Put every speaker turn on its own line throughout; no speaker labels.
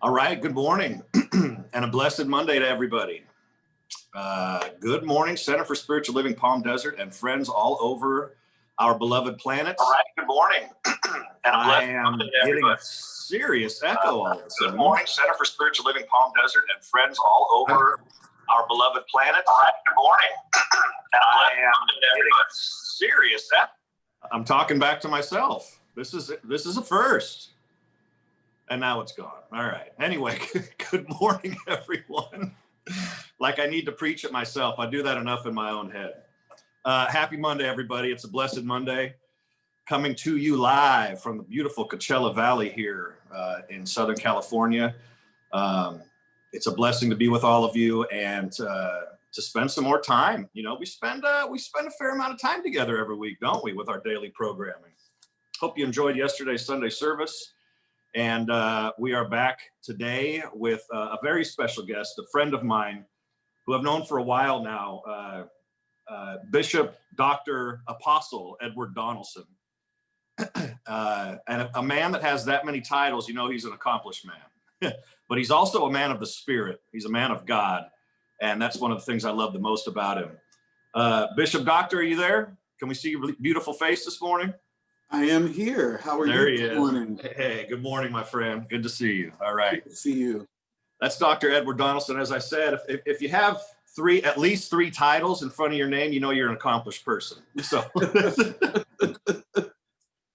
All right, good morning and a blessed Monday to everybody. Good morning, Center for Spiritual Living Palm Desert and friends all over our beloved planet.
All right, good morning and a blessed Monday to
Getting
everybody.
a serious echo all of a sudden.
Good morning, Center for Spiritual Living Palm Desert and friends all over our beloved planet. All right, good morning and a blessed Monday to everybody.
Serious echo. I'm talking back to myself. This is a first. And now it's gone. All right. Anyway, good morning, everyone. Like I need to preach it myself. I do that enough in my own head. Happy Monday, everybody. It's a blessed Monday. Coming to you live from the beautiful Coachella Valley here in Southern California. It's a blessing to be with all of you and to spend some more time. You know, we spend a fair amount of time together every week, don't we, with our daily programming. Hope you enjoyed yesterday's Sunday service. And we are back today with a very special guest, a friend of mine who I've known for a while now, Bishop, Dr. Apostle Edward Donalson. And a man that has that many titles, you know he's an accomplished man. But he's also a man of the Spirit. He's a man of God. And that's one of the things I love the most about him. Bishop, Doctor, are you there? Can we see your beautiful face this morning?
I am here. How are
you
this morning?
Hey, good morning, my friend. Good to see you. All right.
Good to see you.
That's Dr. Edward Donalson. As I said, if you have at least three titles in front of your name, you know you're an accomplished person. So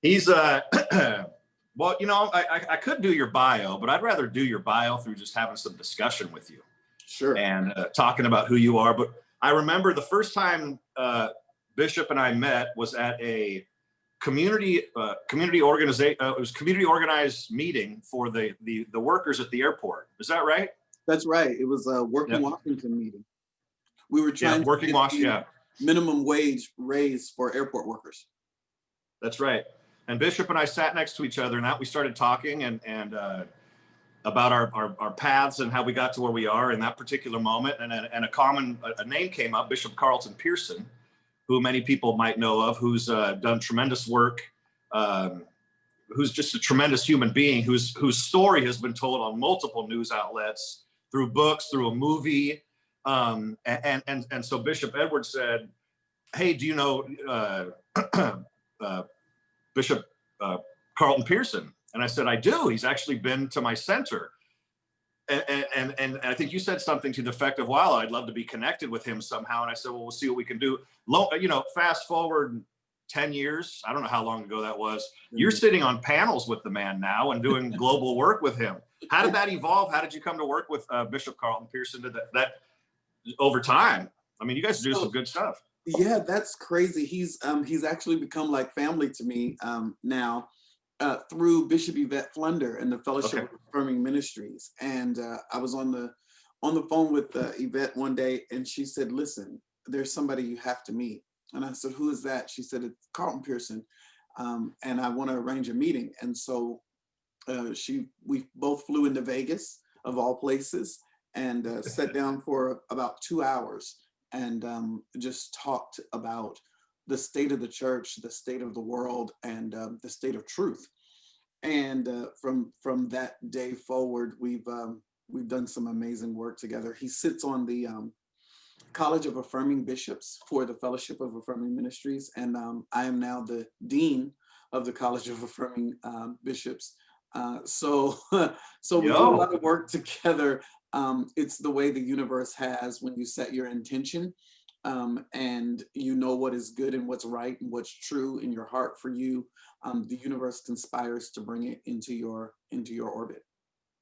he's well, you know, I could do your bio, but I'd rather do your bio through just having some discussion with you.
Sure.
And talking about who you are. But I remember the first time Bishop and I met was at a community organized meeting for the workers at the airport. Is that right?
That's right. It was a Working Washington meeting. We were trying to get minimum wage raised for airport workers.
That's right. And Bishop and I sat next to each other, and we started talking and about our paths and how we got to where we are in that particular moment. And a name came up, Bishop Carlton Pearson, who many people might know of, who's done tremendous work, who's just a tremendous human being, whose story has been told on multiple news outlets, through books, through a movie. And so Bishop Edward said, hey, do you know Bishop Carlton Pearson? And I said, I do. He's actually been to my center. And I think you said something to the effect of, wow, I'd love to be connected with him somehow. And I said, well, we'll see what we can do. You know, fast forward 10 years. I don't know how long ago that was. You're sitting on panels with the man now and doing global work with him. How did that evolve? How did you come to work with Bishop Carlton Pearson? Did that over time? I mean, you guys do some good stuff.
Yeah, that's crazy. He's actually become like family to me now. Through Bishop Yvette Flunder and the Fellowship of Affirming Ministries. And I was on the phone with Yvette one day, and she said, listen, there's somebody you have to meet. And I said, who is that? She said, it's Carlton Pearson, and I want to arrange a meeting. And so we both flew into Vegas, of all places, and sat down for about 2 hours and just talked about the state of the church, the state of the world, and the state of truth. And from that day forward, we've done some amazing work together. He sits on the College of Affirming Bishops for the Fellowship of Affirming Ministries, and I am now the Dean of the College of Affirming Bishops. So we do a lot of work together. It's the way the universe has when you set your intention. And you know what is good and what's right and what's true in your heart for you. The universe conspires to bring it into your orbit.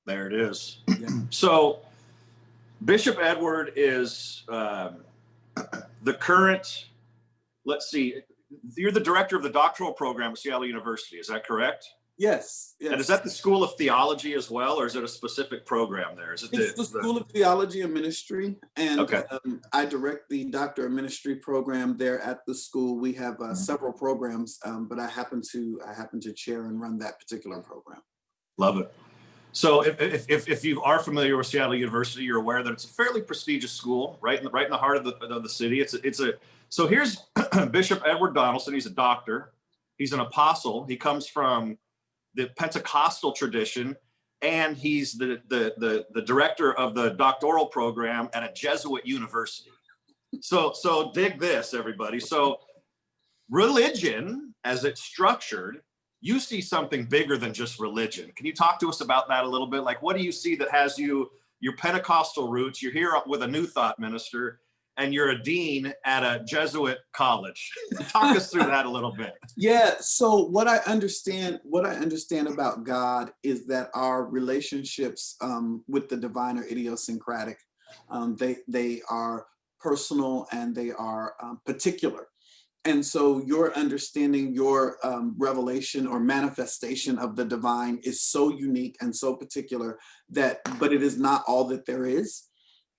There it is.
Yeah.
So Bishop Edward is the current, let's see, you're the director of the doctoral program at CSL University. Is that correct?
Yes.
And is that the School of Theology as well, or is it a specific program there? Is it
it's the School of Theology and Ministry, and I direct the Doctor of Ministry program there at the school. We have several programs, but I happen to chair and run that particular program. Love it.
So if you are familiar with CSL University, you're aware that it's a fairly prestigious school, right in the heart of the city. So here's Bishop Edward Donalson. He's a doctor. He's an apostle. He comes from the Pentecostal tradition, and he's the director of the doctoral program at a Jesuit university. So dig this, everybody. So religion, as it's structured, you see something bigger than just religion. Can you talk to us about that a little bit? Like, what do you see that has your Pentecostal roots? You're here with a New Thought minister, and you're a dean at a Jesuit college. Talk us through that a little bit.
Yeah. So what I understand about God is that our relationships with the divine are idiosyncratic. They are personal and they are particular. And so your understanding, your revelation or manifestation of the divine is so unique and so particular but it is not all that there is.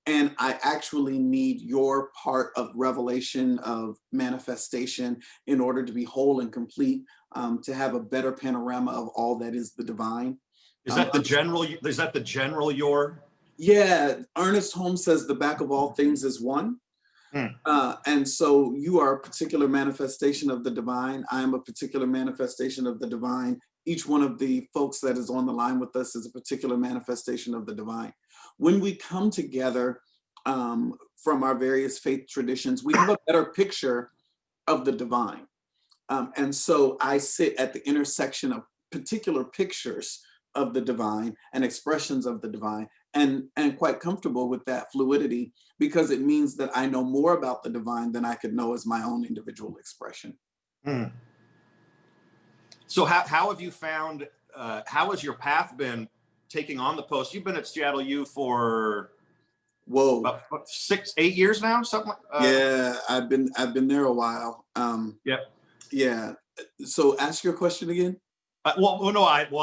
And I actually need your part of revelation, of manifestation, in order to be whole and complete, to have a better panorama of all that is the divine.
Is that the general? Is that the general your?
Yeah, Ernest Holmes says the back of all things is one. And so you are a particular manifestation of the divine. I am a particular manifestation of the divine. Each one of the folks that is on the line with us is a particular manifestation of the divine. When we come together from our various faith traditions, we have a better picture of the divine. And so I sit at the intersection of particular pictures of the divine and expressions of the divine, and quite comfortable with that fluidity, because it means that I know more about the divine than I could know as my own individual expression.
So how have you found, how has your path been taking on the post? You've been at Seattle U for about 6-8 years now, something like
yeah, I've been there a while. Yeah. So ask your question again.
I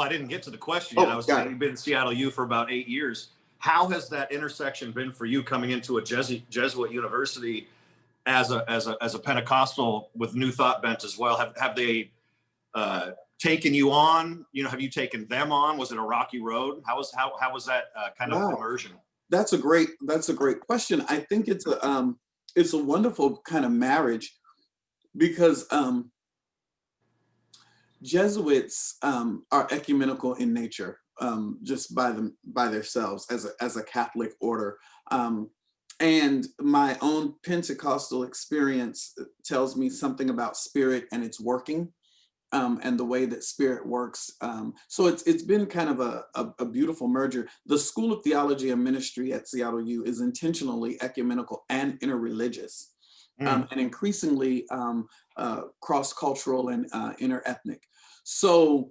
didn't get to the question yet. I was saying you've been at Seattle U for about 8 years. How has that intersection been for you coming into a Jesuit university as a Pentecostal with New Thought bent as well? Have they taken you on? Have you taken them on? Was it a rocky road? How was that kind of immersion?
That's a great question. I think it's a wonderful kind of marriage, because Jesuits are ecumenical in nature, just by themselves as a Catholic order. And my own Pentecostal experience tells me something about spirit and its working, and the way that spirit works. So it's been kind of a beautiful merger. The School of Theology and Ministry at Seattle U is intentionally ecumenical and interreligious, and increasingly cross-cultural and interethnic. So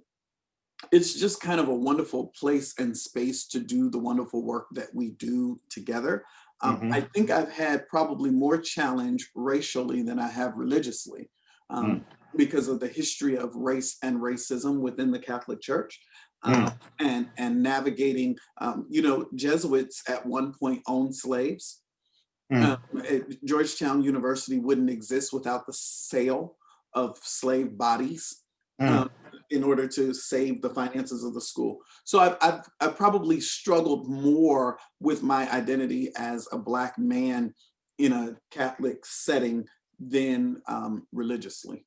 it's just kind of a wonderful place and space to do the wonderful work that we do together. I think I've had probably more challenge racially than I have religiously, because of the history of race and racism within the Catholic Church, and navigating, Jesuits at one point owned slaves. Georgetown University wouldn't exist without the sale of slave bodies in order to save the finances of the school. So I've probably struggled more with my identity as a Black man in a Catholic setting than religiously.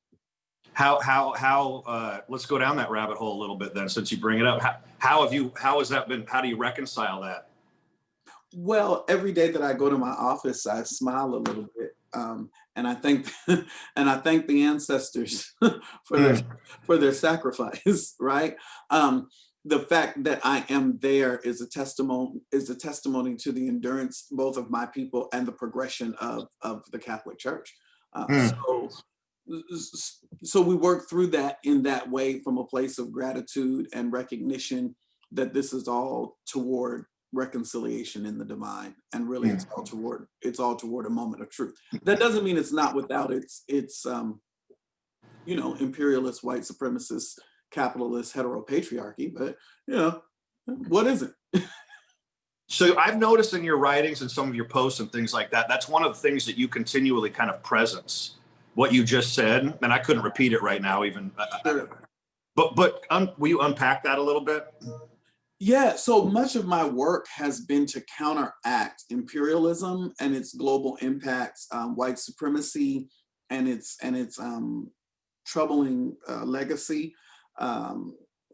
How let's go down that rabbit hole a little bit then, since you bring it up. How has that been? How do you reconcile that?
Well, every day that I go to my office, I smile a little bit, and I thank the ancestors for their sacrifice. Right. The fact that I am there is a testimony to the endurance both of my people and the progression of the Catholic Church. So we work through that in that way, from a place of gratitude and recognition that this is all toward reconciliation in the divine, and really it's all toward a moment of truth. That doesn't mean it's not without its imperialist, white supremacist, capitalist, heteropatriarchy, but what isn't?
So I've noticed in your writings and some of your posts and things like that, that's one of the things that you continually kind of presence what you just said, and I couldn't repeat it right now even. Sure. But will you unpack that a little bit?
Yeah, so much of my work has been to counteract imperialism and its global impacts, white supremacy and its troubling legacy.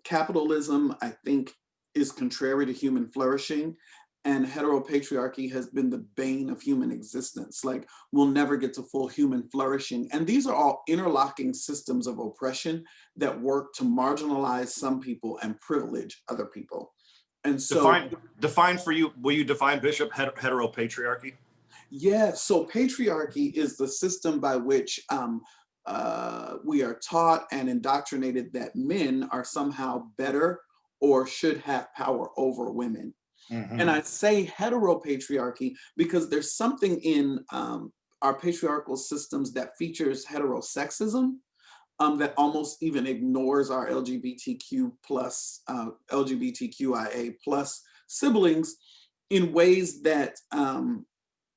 Capitalism, I think, is contrary to human flourishing, and heteropatriarchy has been the bane of human existence. Like, we'll never get to full human flourishing. And these are all interlocking systems of oppression that work to marginalize some people and privilege other people. And so
define for you, will you define, Bishop, heteropatriarchy?
yeah, so patriarchy is the system by which we are taught and indoctrinated that men are somehow better or should have power over women.
Mm-hmm.
And I say heteropatriarchy because there's something in our patriarchal systems that features heterosexism that almost even ignores our LGBTQIA plus siblings in ways that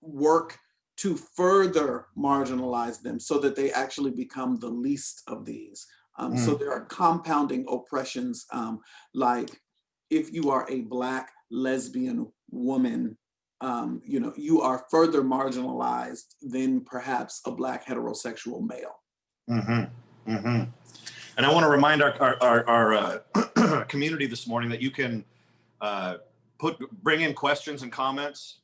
work to further marginalize them so that they actually become the least of these. So there are compounding oppressions, like if you are a Black lesbian woman, you are further marginalized than perhaps a Black heterosexual male.
Mm-hmm. Mm-hmm. And I want to remind our community this morning that you can bring in questions and comments.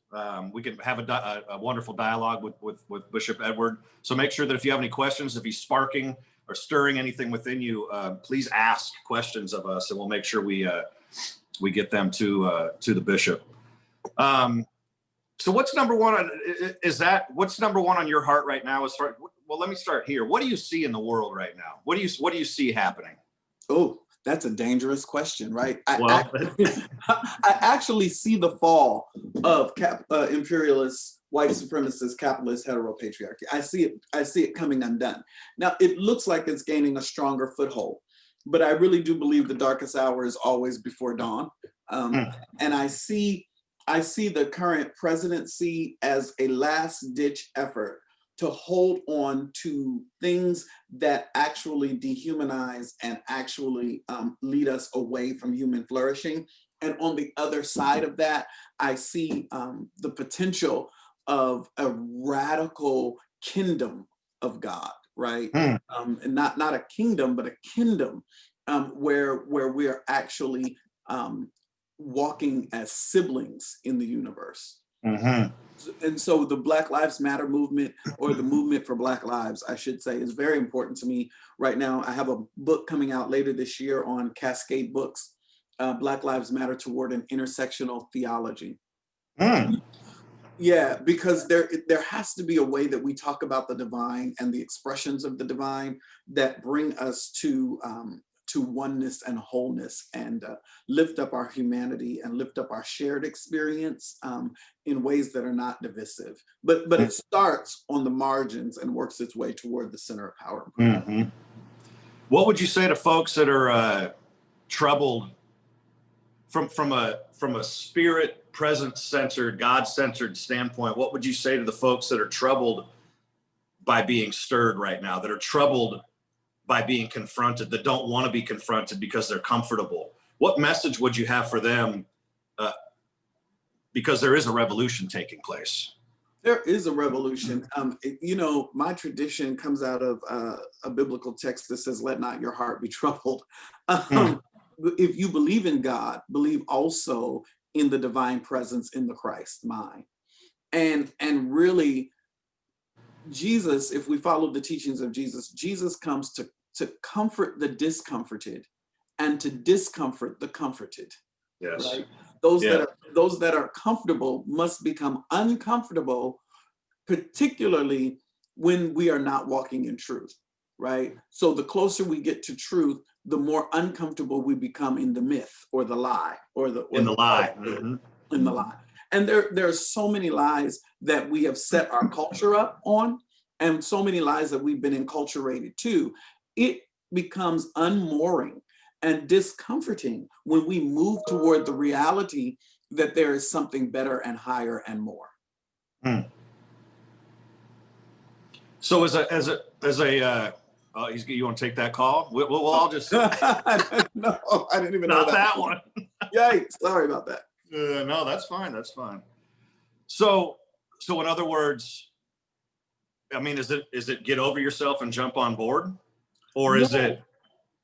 We can have a wonderful dialogue with Bishop Edward. So make sure that if you have any questions, if he's sparking or stirring anything within you, please ask questions of us, and we'll make sure we get them to the bishop. So what's number one on, what's number one on your heart right now? Well, let me start here. What do you see in the world right now? What do you see happening?
Oh, that's a dangerous question, right?
Well,
I actually see the fall of imperialist, white supremacist, capitalist heteropatriarchy. I see it coming undone. Now, it looks like it's gaining a stronger foothold, but I really do believe the darkest hour is always before dawn. And I see the current presidency as a last-ditch effort to hold on to things that actually dehumanize and actually lead us away from human flourishing. And on the other side of that, I see the potential of a radical kingdom of God, right? And not a kingdom, but a kingdom where we are actually walking as siblings in the universe.
Mm-hmm.
And so the Black Lives Matter movement, or the movement for Black lives, I should say, is very important to me right now. I have a book coming out later this year on Cascade Books, Black Lives Matter Toward an Intersectional Theology. Yeah, because there has to be a way that we talk about the divine and the expressions of the divine that bring us to oneness and wholeness, and lift up our humanity and lift up our shared experience in ways that are not divisive. But it starts on the margins and works its way toward the center of power.
Mm-hmm. What would you say to folks that are troubled from a spirit, presence-centered, God-centered standpoint? What would you say to the folks that are troubled by being stirred right now, that are troubled by being confronted, that don't want to be confronted because they're comfortable? What message would you have for them? Because there is a revolution taking place.
There is a revolution. My tradition comes out of a biblical text that says, "Let not your heart be troubled." If you believe in God, believe also in the divine presence in the Christ mind. And really, Jesus, if we follow the teachings of Jesus, Jesus comes to comfort the discomforted and to discomfort the comforted.
Yes.
Right? Those that are comfortable must become uncomfortable, particularly when we are not walking in truth, right? So the closer we get to truth, the more uncomfortable we become in the myth or the lie in the lie. And there are so many lies that we have set our culture up on, and so many lies that we've been enculturated to. It becomes unmooring and discomforting when we move toward the reality that there is something better and higher and more.
So you want to take that call? We'll all just.
No, I didn't even know
Not that one.
Yikes! Sorry about that.
No, that's fine. That's fine. So in other words, I mean, is it get over yourself and jump on board, or is it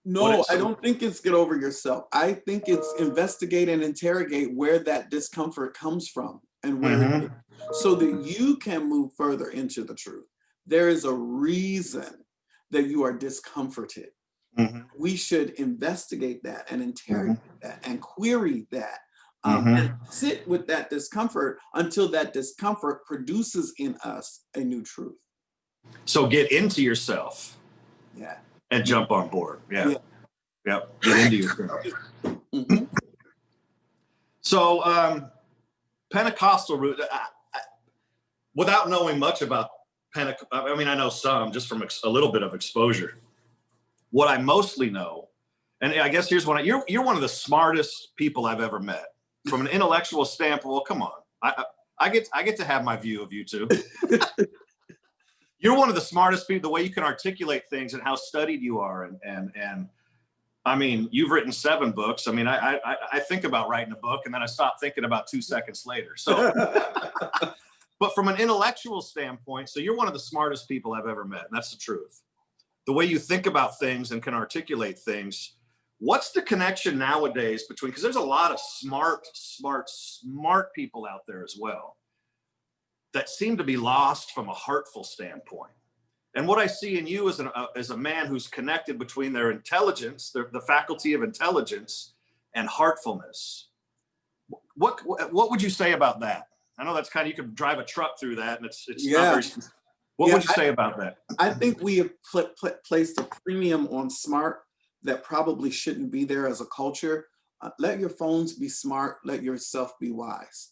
No, I don't think it's get over yourself. I think it's investigate and interrogate where that discomfort comes from and where it is, so that you can move further into the truth. There is a reason that you are discomforted. We should investigate that and interrogate that and query that, and sit with that discomfort until that discomfort produces in us a new truth.
So get into yourself.
Yeah.
And jump on board. Yeah. Yep. Get into yourself. So Pentecostal root, without knowing much about I mean, I know some just from a little bit of exposure. What I mostly know, and I guess here's one, you're one of the smartest people I've ever met. From an intellectual standpoint, well, come on. I get to have my view of you too. You're one of the smartest people, the way you can articulate things and how studied you are. And I mean, you've written 7 books. I mean, I think about writing a book and then I stop thinking about 2 seconds later. So, but from an intellectual standpoint, so you're one of the smartest people I've ever met. And that's the truth. The way you think about things and can articulate things. What's the connection nowadays between, because there's a lot of smart people out there as well, that seem to be lost from a heartful standpoint. And what I see in you as a man who's connected between their intelligence, the faculty of intelligence, and heartfulness. What would you say about that? I know that's kind of, you can drive a truck through that, and it's not very specific. What would you say about that?
I think we have placed a premium on smart that probably shouldn't be there as a culture. Let your phones be smart. Let yourself be wise.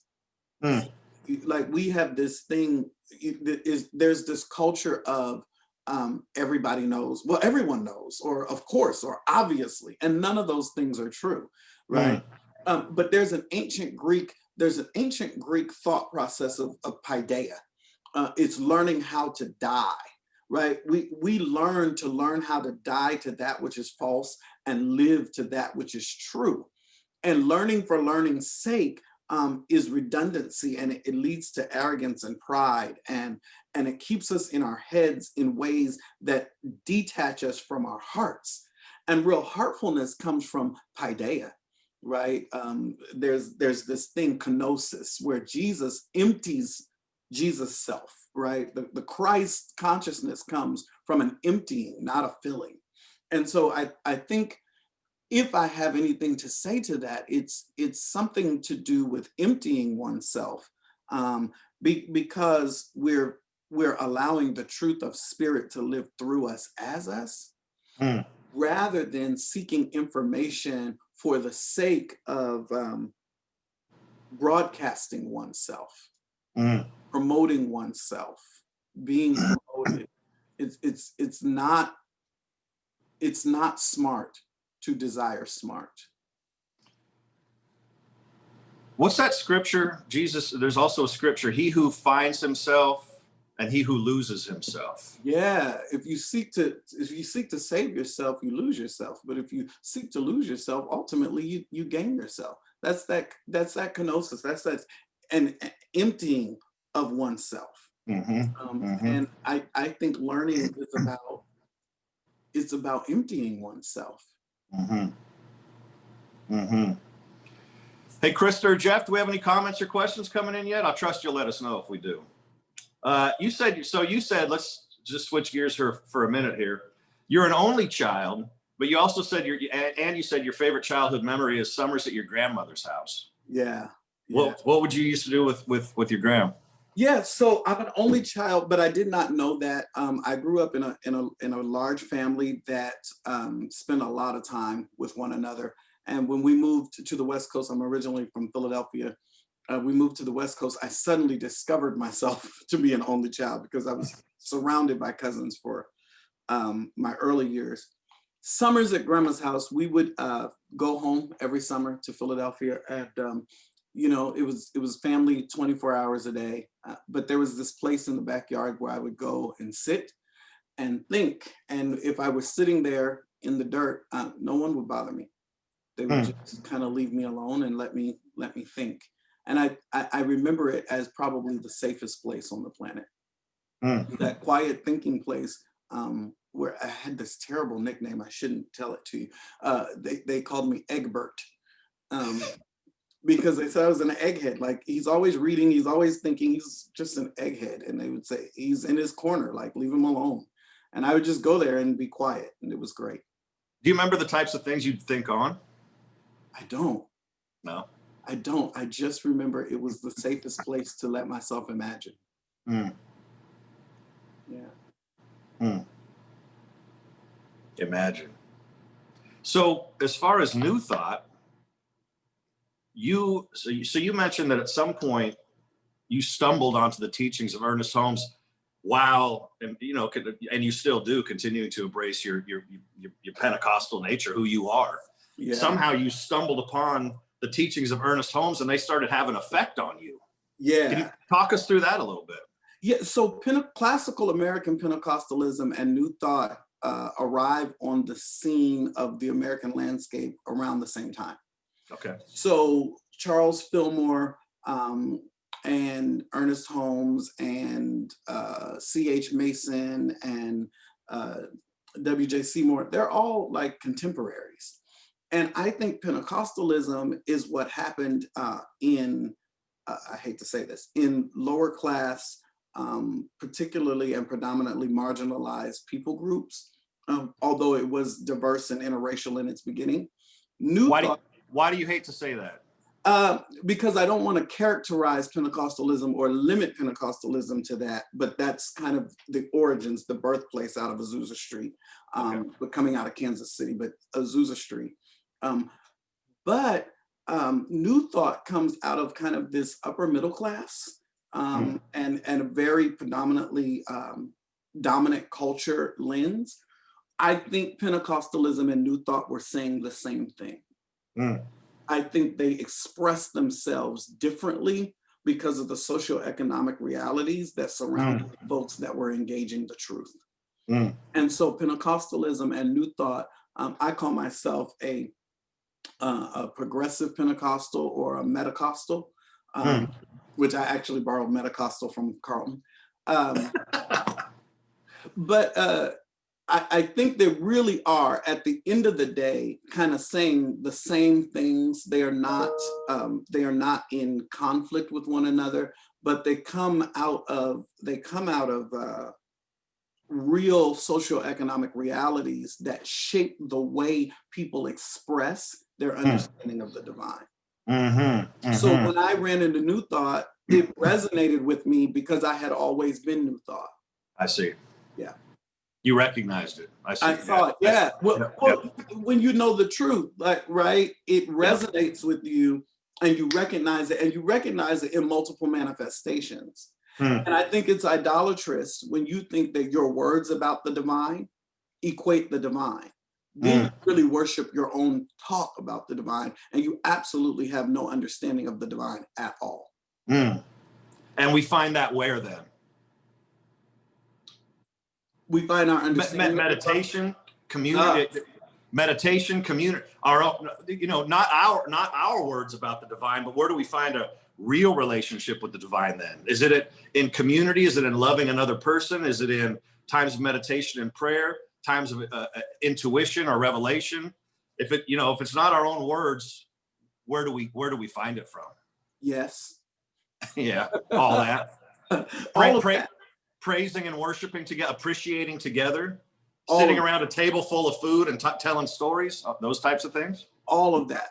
Like we have this thing, there's this culture of everybody knows, well, everyone knows, or of course, or obviously, and none of those things are true, right? But there's an ancient Greek thought process of paideia. It's learning how to die, right? We learn how to die to that which is false and live to that which is true. And learning for learning's sake is redundancy, and it leads to arrogance and pride, and it keeps us in our heads in ways that detach us from our hearts. And real heartfulness comes from paideia, right? There's this thing, kenosis, where Jesus empties Jesus' self, right? The Christ consciousness comes from an emptying, not a filling. And so I think, if I have anything to say to that, it's something to do with emptying oneself, because we're allowing the truth of spirit to live through us as us, rather than seeking information for the sake of broadcasting oneself, promoting oneself, being promoted. It's not smart to desire smart.
What's that scripture? Jesus, there's also a scripture, he who finds himself and he who loses himself.
Yeah, if you seek to save yourself, you lose yourself. But if you seek to lose yourself, ultimately you gain yourself. That's that kenosis. That's an emptying of oneself. And I think learning is about emptying oneself.
Hey, Krista or Jeff, do we have any comments or questions coming in yet? I'll trust you'll let us know if we do. You said, let's just switch gears for a minute here. You're an only child, but you also said you said your favorite childhood memory is summers at your grandmother's house.
Yeah.
What would you used to do with your grandma?
Yeah, so I'm an only child, but I did not know that. I grew up in a large family that spent a lot of time with one another. And when we moved to the West Coast, I'm originally from Philadelphia. We moved to the West Coast. I suddenly discovered myself to be an only child because I was surrounded by cousins for my early years. Summers at grandma's house, we would go home every summer to Philadelphia, and it was family 24 hours a day. But there was this place in the backyard where I would go and sit and think. And if I was sitting there in the dirt, no one would bother me. They would just kind of leave me alone and let me think. And I remember it as probably the safest place on the planet. That quiet thinking place where I had this terrible nickname. I shouldn't tell it to you. They called me Egbert. Because they said I was an egghead. Like, he's always reading, he's always thinking, he's just an egghead. And they would say, he's in his corner, like, leave him alone. And I would just go there and be quiet. And it was great.
Do you remember the types of things you'd think on?
I don't.
No.
I don't. I just remember it was the safest place to let myself imagine.
Mm.
Yeah.
Mm. Imagine. So as far as New Thought, so you mentioned that at some point you stumbled onto the teachings of Ernest Holmes while, and you still do, continuing to embrace your Pentecostal nature, who you are. Yeah. Somehow you stumbled upon the teachings of Ernest Holmes and they started having an effect on you.
Yeah.
Can you talk us through that a little bit?
Yeah, so classical American Pentecostalism and New Thought arrive on the scene of the American landscape around the same time.
Okay. So
Charles Fillmore and Ernest Holmes and C.H. Mason and W.J. Seymour, they're all like contemporaries. And I think Pentecostalism is what happened in, I hate to say this, in lower class, particularly and predominantly marginalized people groups, although it was diverse and interracial in its beginning.
Why do you hate to say that?
Because I don't want to characterize Pentecostalism or limit Pentecostalism to that, but that's kind of the origins, the birthplace out of Azusa Street, but coming out of Kansas City, but Azusa Street. But New Thought comes out of kind of this upper middle class and a very predominantly dominant culture lens. I think Pentecostalism and New Thought were saying the same thing. I think they express themselves differently because of the socioeconomic realities that surround folks that were engaging the truth. And so Pentecostalism and New Thought, I call myself a progressive Pentecostal or a Metacostal, which I actually borrowed Metacostal from Carlton. But I think they really are, at the end of the day, kind of saying the same things. They are not in conflict with one another, but they come out of real socioeconomic realities that shape the way people express their understanding of the divine. So when I ran into New Thought, it resonated with me because I had always been New Thought.
I see.
Yeah.
You recognized it. I see.
I thought, yeah. Well, when you know the truth, like, right, it resonates with you and you recognize it, and you recognize it in multiple manifestations. And I think it's idolatrous when you think that your words about the divine equate the divine. Then you really worship your own talk about the divine, and you absolutely have no understanding of the divine at all.
And we find that where then?
We find our understanding.
Meditation, community, meditation, community. Our own, not our words about the divine, but where do we find a real relationship with the divine then? Is it in community? Is it in loving another person? Is it in times of meditation and prayer, times of intuition or revelation? If it's not our own words, where do we find it from?
Yes.
Yeah, all that.
All of that.
Praising and worshiping together, appreciating together, sitting around a table full of food and telling stories, those types of things.
All of that.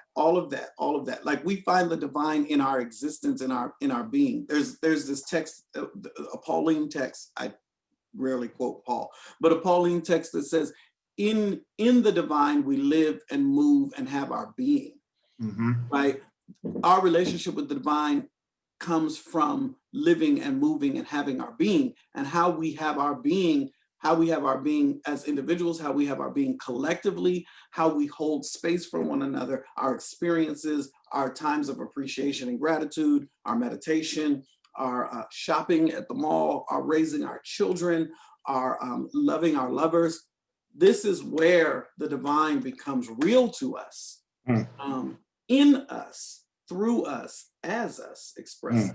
Like, we find the divine in our existence, in our being. There's this text, a Pauline text. I rarely quote Paul, but a Pauline text that says, in the divine we live and move and have our being. Right? Our relationship with the divine comes from living and moving and having our being, and how we have our being as individuals, how we have our being collectively, how we hold space for one another, our experiences, our times of appreciation and gratitude, our meditation, our shopping at the mall, our raising our children, our loving our lovers. This is where the divine becomes real to us, in us, through us, as us, expressing.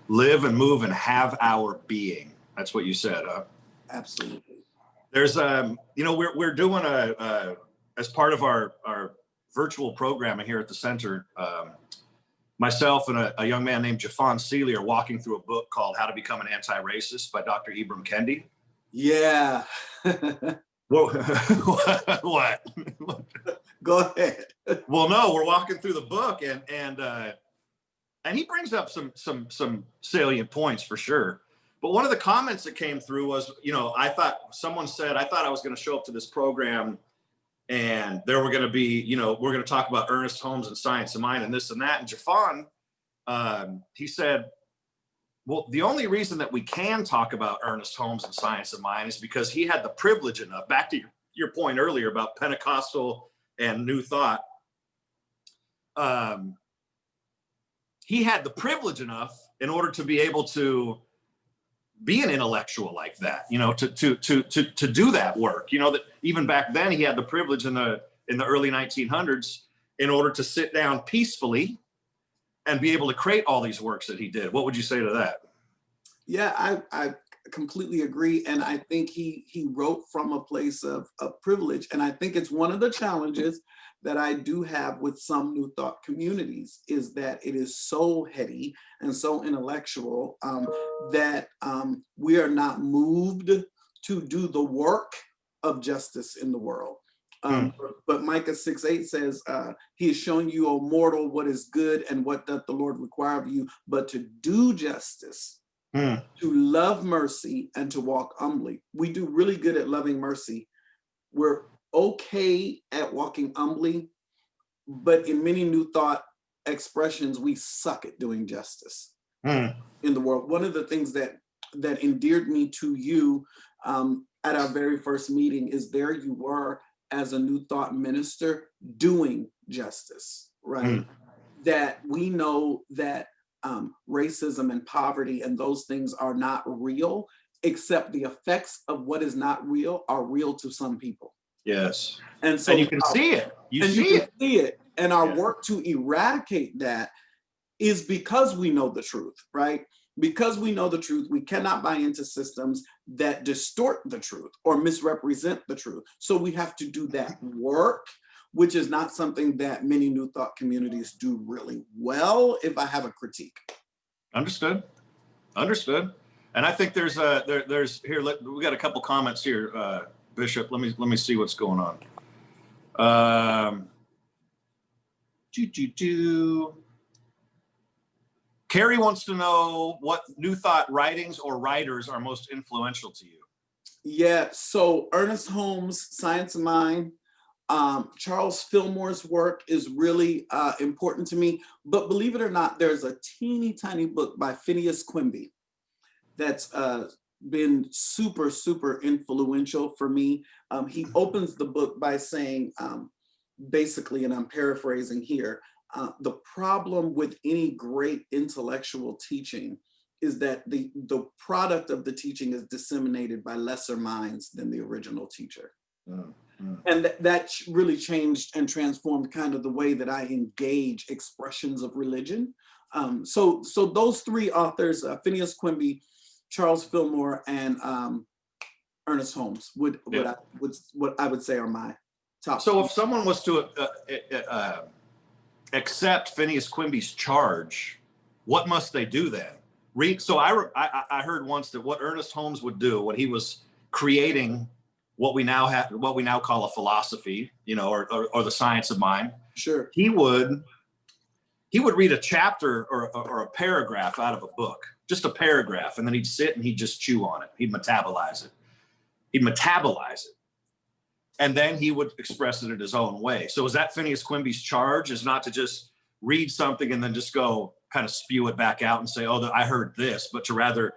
Live and move and have our being. That's what you said, huh?
Absolutely.
There's, you know, we're doing as part of our virtual programming here at the center, myself and a young man named Jafon Seeley are walking through a book called How to Become an Anti-Racist by Dr. Ibram Kendi.
Yeah.
Whoa, what?
Go ahead.
Well, no, we're walking through the book and he brings up some salient points for sure. But one of the comments that came through was, you know, someone said, I thought I was going to show up to this program and there were going to be, you know, we're going to talk about Ernest Holmes and Science of Mind and this and that. And Jafon, he said, well, the only reason that we can talk about Ernest Holmes and Science of Mind is because he had the privilege enough, back to your point earlier about Pentecostal and New Thought. He had the privilege enough in order to be able to be an intellectual like that, you know, to do that work, you know, that even back then he had the privilege in the early 1900s in order to sit down peacefully and be able to create all these works that he did. What would you say to that?
Yeah, I completely agree. And I think he wrote from a place of privilege. And I think it's one of the challenges that I do have with some New Thought communities is that it is so heady and so intellectual that we are not moved to do the work of justice in the world. But Micah 6:8 says, he is showing you, O mortal, what is good and what doth the Lord require of you, but to do justice, to love mercy, and to walk humbly. We do really good at loving mercy. We're okay at walking humbly, but in many New Thought expressions, we suck at doing justice in the world. One of the things that endeared me to you at our very first meeting is there you were as a New Thought minister doing justice, right? That we know that racism and poverty and those things are not real, except the effects of what is not real are real to some people.
Yes.
And so
you can see it. You can
see it. And our work to eradicate that is because we know the truth, right? Because we know the truth, we cannot buy into systems that distort the truth or misrepresent the truth. So we have to do that work, which is not something that many New Thought communities do really well, if I have a critique.
Understood. And I think there's here, we got a couple comments here, Bishop. Let me see what's going on. Carrie wants to know what New Thought writings or writers are most influential to you.
Yeah, so Ernest Holmes, Science of Mind, Charles Fillmore's work is really important to me. But believe it or not, there's a teeny tiny book by Phineas Quimby that's been super, super influential for me. He opens the book by saying, basically, and I'm paraphrasing here, the problem with any great intellectual teaching is that the product of the teaching is disseminated by lesser minds than the original teacher. And that really changed and transformed kind of the way that I engage expressions of religion. So those three authors, Phineas Quimby, Charles Fillmore, and Ernest Holmes what I would say are my top.
So if someone was to accept Phineas Quimby's charge, what must they do then? So I heard once that what Ernest Holmes would do when he was creating what we now call a philosophy, you know, or the science of mind.
Sure.
He would read a chapter or a paragraph out of a book, just a paragraph, and then he'd sit and he'd just chew on it. He'd metabolize it. And then he would express it in his own way. So is that Phineas Quimby's charge, is not to just read something and then just go kind of spew it back out and say, oh, I heard this, but to rather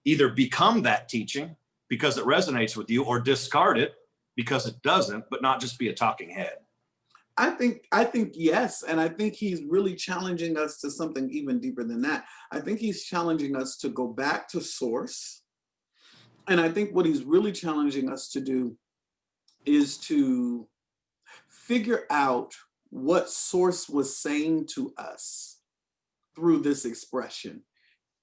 either become that teaching because it resonates with you, or discard it because it doesn't, but not just be a talking head?
I think yes. And I think he's really challenging us to something even deeper than that. I think he's challenging us to go back to source. And I think what he's really challenging us to do is to figure out what source was saying to us through this expression,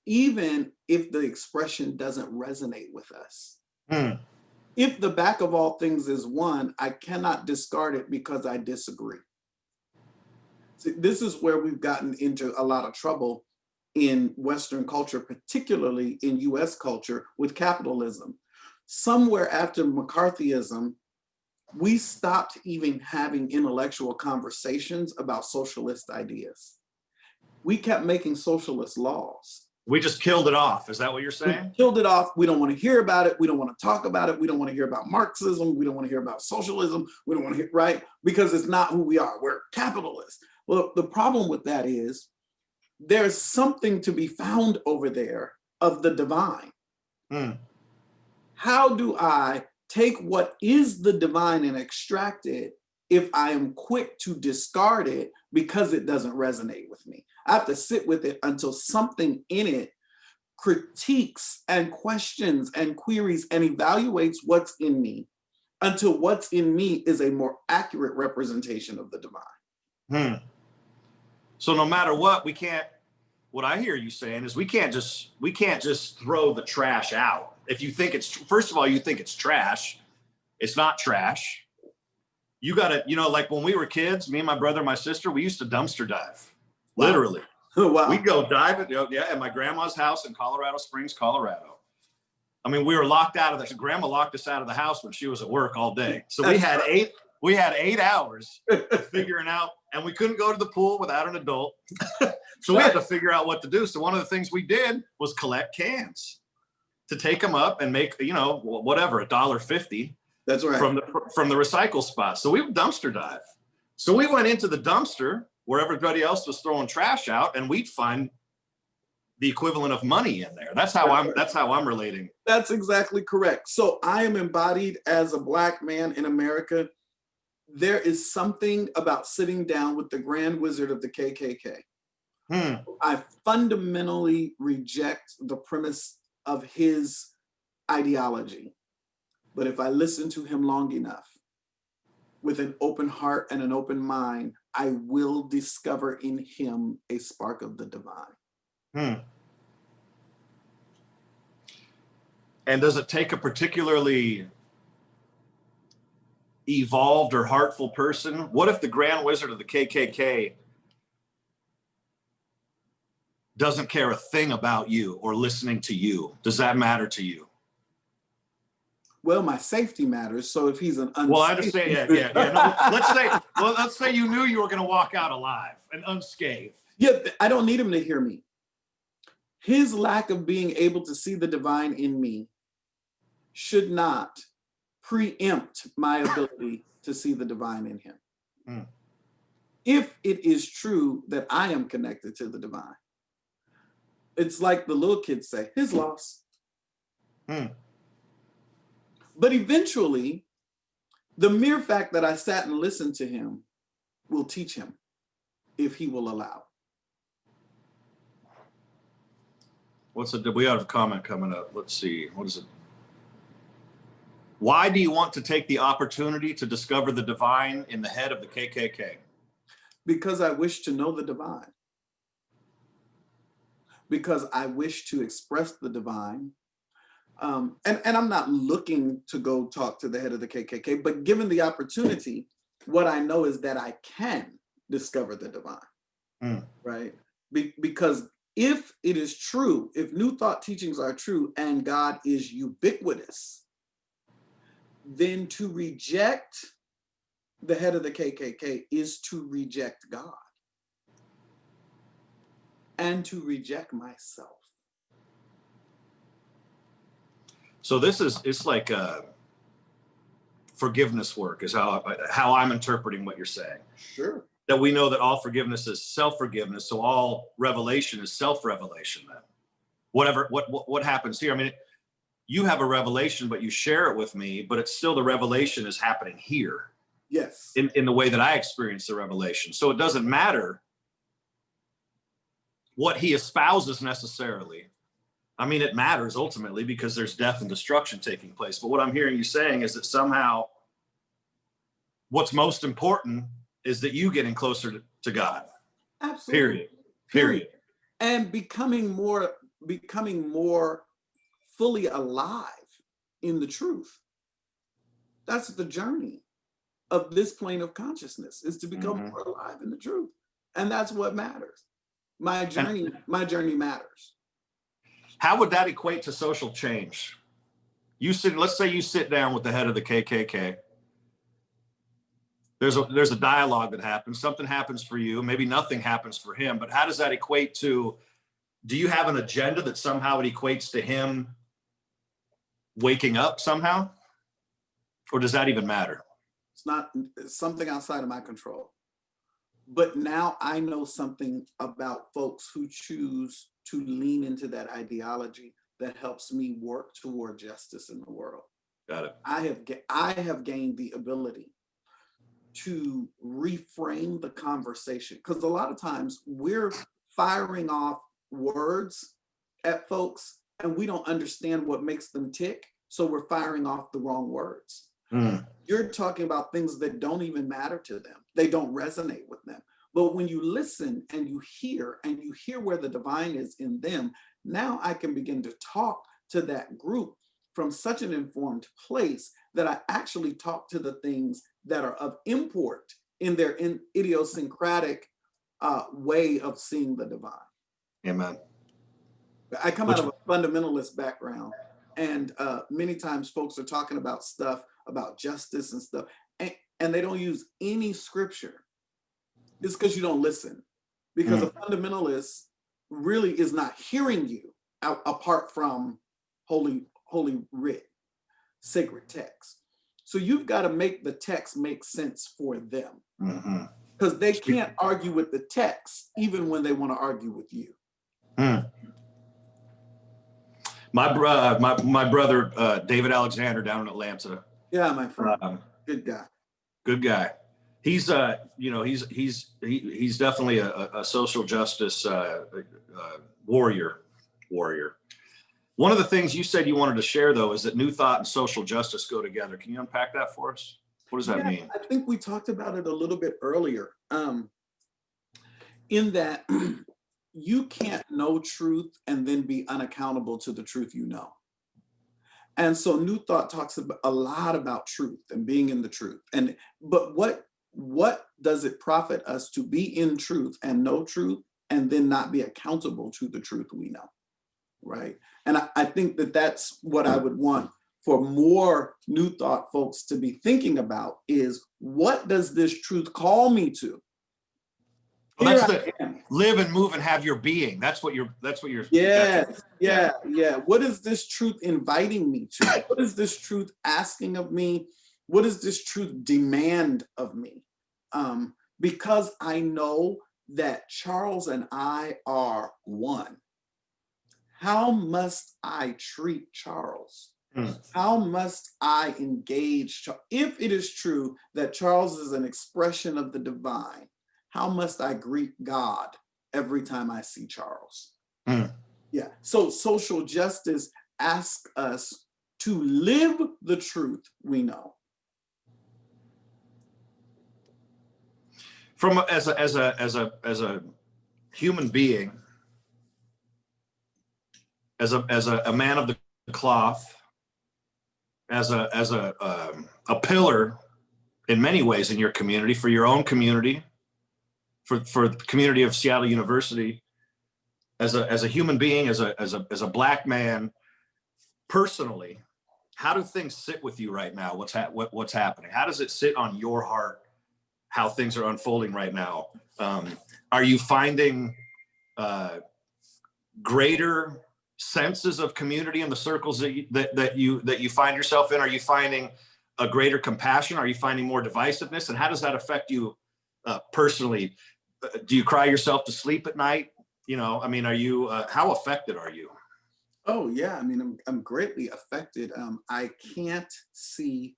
even if the expression doesn't resonate with us. If the back of all things is one, I cannot discard it because I disagree. See, this is where we've gotten into a lot of trouble in Western culture, particularly in US culture with capitalism. Somewhere after McCarthyism, we stopped even having intellectual conversations about socialist ideas. We kept making socialist laws.
We just killed it off. Is that what you're saying?
We killed it off. We don't want to hear about it. We don't want to talk about it. We don't want to hear about Marxism. We don't want to hear about socialism. We don't want to hear, right? Because it's not who we are. We're capitalists. Well, the problem with that is there's something to be found over there of the divine. How do I take what is the divine and extract it if I am quick to discard it because it doesn't resonate with me? I have to sit with it until something in it critiques and questions and queries and evaluates what's in me until what's in me is a more accurate representation of the divine.
So no matter what, we can't, what I hear you saying is we can't just throw the trash out. If you think it's, first of all, you think it's trash, it's not trash. You gotta, you know, like when we were kids, me and my brother and my sister, we used to dumpster dive, literally.
Wow.
We'd go dive it, at my grandma's house in Colorado Springs, Colorado. I mean, we were locked out of the, grandma locked us out of the house when she was at work all day. So we had 8 hours of figuring out, and we couldn't go to the pool without an adult. So we had to figure out what to do. So one of the things we did was collect cans to take them up and make, you know, whatever, $1.50.
That's right.
From the recycle spot. So we would dumpster dive. So we went into the dumpster where everybody else was throwing trash out, and we'd find the equivalent of money in there. That's how I'm relating.
That's exactly correct. So I am embodied as a Black man in America. There is something about sitting down with the Grand Wizard of the KKK. I fundamentally reject the premise of his ideology. But if I listen to him long enough, with an open heart and an open mind, I will discover in him a spark of the divine.
And does it take a particularly evolved or heartful person? What if the Grand Wizard of the KKK doesn't care a thing about you or listening to you? Does that matter to you?
Well, my safety matters. So if he's an unsafe,
well, I understand. Yeah. No, let's say you knew you were going to walk out alive and unscathed.
Yeah, I don't need him to hear me. His lack of being able to see the divine in me should not preempt my ability to see the divine in him. If it is true that I am connected to the divine, it's like the little kids say, his loss. But eventually, the mere fact that I sat and listened to him will teach him if he will allow.
We have a comment coming up. Let's see. What is it? Why do you want to take the opportunity to discover the divine in the head of the KKK?
Because I wish to know the divine. Because I wish to express the divine. And I'm not looking to go talk to the head of the KKK, but given the opportunity, what I know is that I can discover the divine, right? Because if it is true, if New Thought teachings are true and God is ubiquitous, then to reject the head of the KKK is to reject God and to reject myself.
So it's like forgiveness work is how I'm interpreting what you're saying.
Sure.
That we know that all forgiveness is self-forgiveness. So all revelation is self-revelation then. What happens here? I mean, you have a revelation, but you share it with me, but it's still the revelation is happening here.
Yes.
In the way that I experience the revelation. So it doesn't matter what he espouses necessarily. I mean, it matters ultimately because there's death and destruction taking place. But what I'm hearing you saying is that somehow what's most important is that you getting closer to God.
Absolutely.
Period.
And becoming more fully alive in the truth. That's the journey of this plane of consciousness, is to become more alive in the truth. And that's what matters. My journey matters.
How would that equate to social change? Let's say you sit down with the head of the KKK. There's a dialogue that happens. Something happens for you. Maybe nothing happens for him. But how does that equate to? Do you have an agenda that somehow it equates to him waking up somehow, or does that even matter?
It's something outside of my control. But now I know something about folks who choose to lean into that ideology that helps me work toward justice in the world.
Got it.
I have gained the ability to reframe the conversation, because a lot of times we're firing off words at folks and we don't understand what makes them tick, so we're firing off the wrong words. You're talking about things that don't even matter to them. They don't resonate with them. But when you listen and you hear where the divine is in them, now I can begin to talk to that group from such an informed place that I actually talk to the things that are of import in their idiosyncratic way of seeing the divine.
Amen.
I come out of a fundamentalist background, and many times folks are talking about stuff about justice and stuff, and they don't use any scripture. It's because you don't listen. Because a fundamentalist really is not hearing you apart from holy writ, sacred text. So you've got to make the text make sense for them, because they can't argue with the text even when they want to argue with you.
My brother David Alexander down in Atlanta.
Yeah, my friend. Good guy.
Good guy. He's he's definitely a social justice warrior. One of the things you said you wanted to share, though, is that New Thought and social justice go together. Can you unpack that for us? What does that mean?
I think we talked about it a little bit earlier, in that you can't know truth and then be unaccountable to the truth you know. And so New Thought talks a lot about truth and being in the truth. But what does it profit us to be in truth and know truth and then not be accountable to the truth we know, right? And I think that that's what I would want for more New Thought folks to be thinking about, is what does this truth call me to?
Well, that's live and move and have your being. That's what you're.
Yeah. What is this truth inviting me to? What is this truth asking of me? What does this truth demand of me? Because I know that Charles and I are one. How must I treat Charles? How must I engage? If it is true that Charles is an expression of the divine, how must I greet God every time I see Charles? Yeah. So social justice asks us to live the truth we know.
From as a human being, as a man of the cloth, as a pillar in many ways in your community, for your own community, for the community of Seattle University, as a human being, as a Black man, personally, how do things sit with you right now? What's happening? How does it sit on your heart? How things are unfolding right now? Are you finding greater senses of community in the circles that you find yourself in? Are you finding a greater compassion? Are you finding more divisiveness? And how does that affect you personally? Do you cry yourself to sleep at night? Are you how affected are you?
Oh yeah, I'm greatly affected. I can't see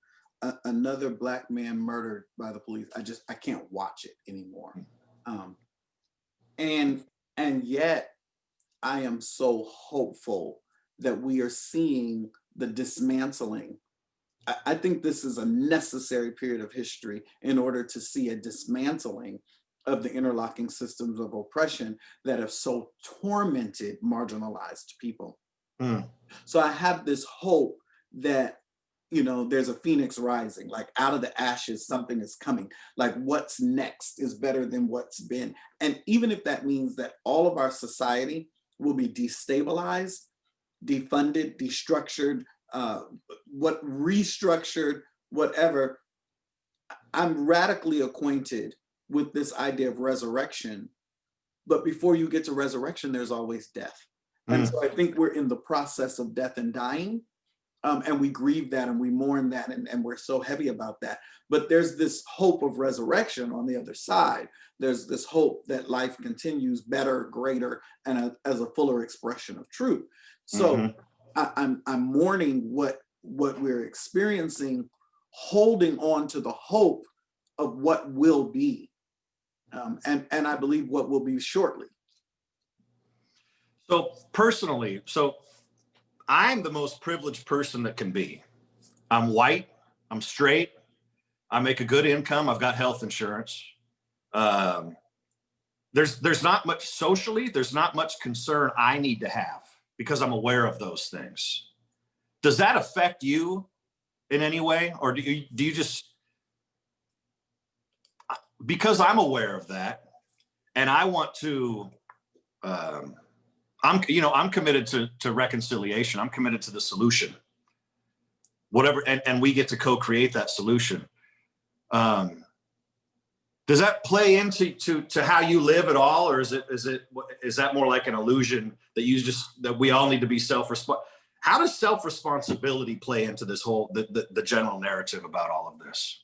another Black man murdered by the police. I can't watch it anymore. And yet I am so hopeful that we are seeing the dismantling. I think this is a necessary period of history in order to see a dismantling of the interlocking systems of oppression that have so tormented marginalized people. So I have this hope that you know, there's a phoenix rising, like out of the ashes, something is coming. Like what's next is better than what's been. And even if that means that all of our society will be destabilized, defunded, destructured, restructured, whatever, I'm radically acquainted with this idea of resurrection. But before you get to resurrection, there's always death. And so I think we're in the process of death and dying. And we grieve that and we mourn that, and we're so heavy about that. But there's this hope of resurrection on the other side. There's this hope that life continues better, greater, and as a fuller expression of truth. So I'm mourning what we're experiencing, holding on to the hope of what will be, and I believe what will be shortly.
So personally, I'm the most privileged person that can be. I'm white, I'm straight, I make a good income, I've got health insurance. There's not much socially, there's not much concern I need to have because I'm aware of those things. Does that affect you in any way? Or do you just, because I'm aware of that and I want to, I'm committed to reconciliation. I'm committed to the solution, whatever, and we get to co-create that solution. Does that play into how you live at all, or is that more like an illusion that we all need to be self-responsible? How does self-responsibility play into this whole the general narrative about all of this?